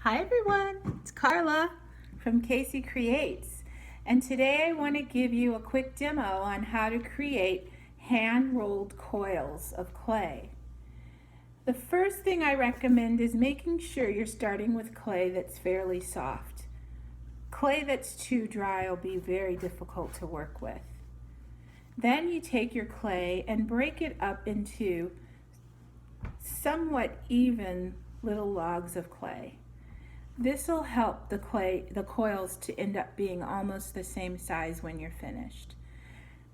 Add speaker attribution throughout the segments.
Speaker 1: Hi everyone, it's Karla from Casey Creates, and today I want to give you a quick demo on how to create hand-rolled coils of clay. The first thing I recommend is making sure you're starting with clay that's fairly soft. Clay that's too dry will be very difficult to work with. Then you take your clay and break it up into somewhat even little logs of clay. This will help the coils to end up being almost the same size when you're finished.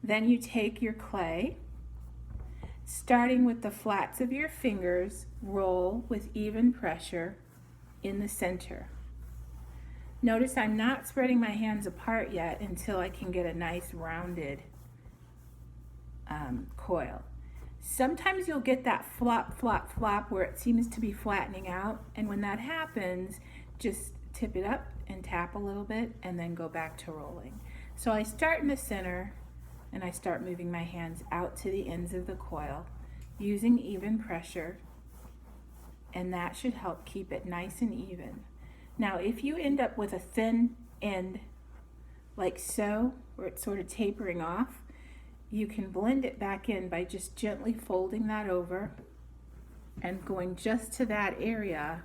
Speaker 1: Then you take your clay, starting with the flats of your fingers, roll with even pressure in the center. Notice I'm not spreading my hands apart yet until I can get a nice rounded coil. Sometimes you'll get that flop, flop, flop where it seems to be flattening out, and when that happens, just tip it up and tap a little bit and then go back to rolling. So I start in the center and I start moving my hands out to the ends of the coil using even pressure, and that should help keep it nice and even. Now if you end up with a thin end like so, where it's sort of tapering off, you can blend it back in by just gently folding that over and going just to that area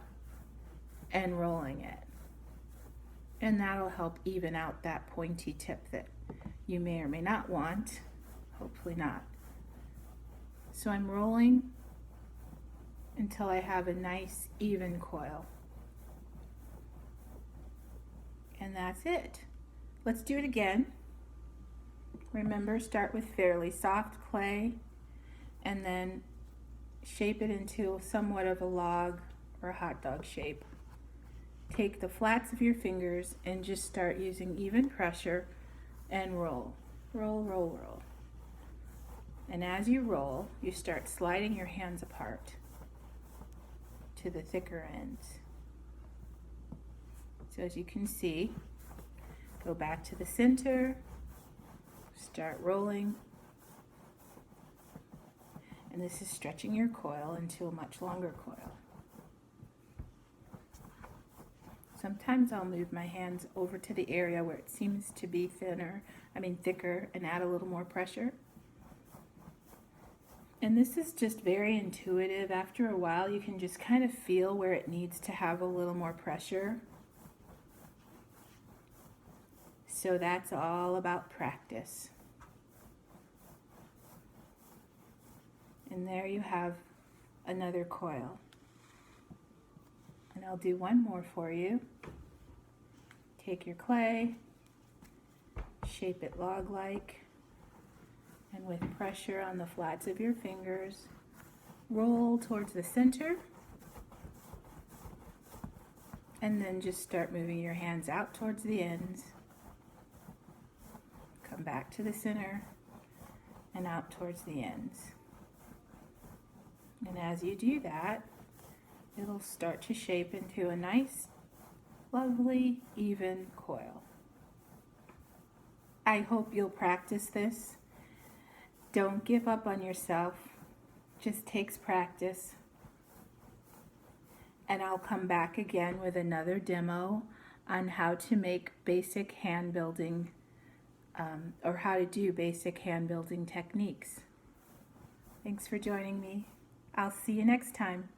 Speaker 1: and rolling it. And that'll help even out that pointy tip that you may or may not want, hopefully not. So I'm rolling until I have a nice even coil. And that's it. Let's do it again. Remember, start with fairly soft clay and then shape it into somewhat of a log or hot dog shape. Take the flats of your fingers and just start using even pressure and roll, roll, roll, roll. And as you roll, you start sliding your hands apart to the thicker ends. So as you can see, go back to the center, start rolling, and this is stretching your coil into a much longer coil. Sometimes I'll move my hands over to the area where it seems to be thicker, and add a little more pressure. And this is just very intuitive. After a while, you can just kind of feel where it needs to have a little more pressure. So that's all about practice. And there you have another coil. And I'll do one more for you. Take your clay, shape it log-like, and with pressure on the flats of your fingers, roll towards the center, and then just start moving your hands out towards the ends. Come back to the center and out towards the ends. And as you do that, it'll start to shape into a nice, lovely, even coil. I hope you'll practice this. Don't give up on yourself. Just takes practice. And I'll come back again with another demo on how to make basic hand building or how to do basic hand building techniques. Thanks for joining me. I'll see you next time.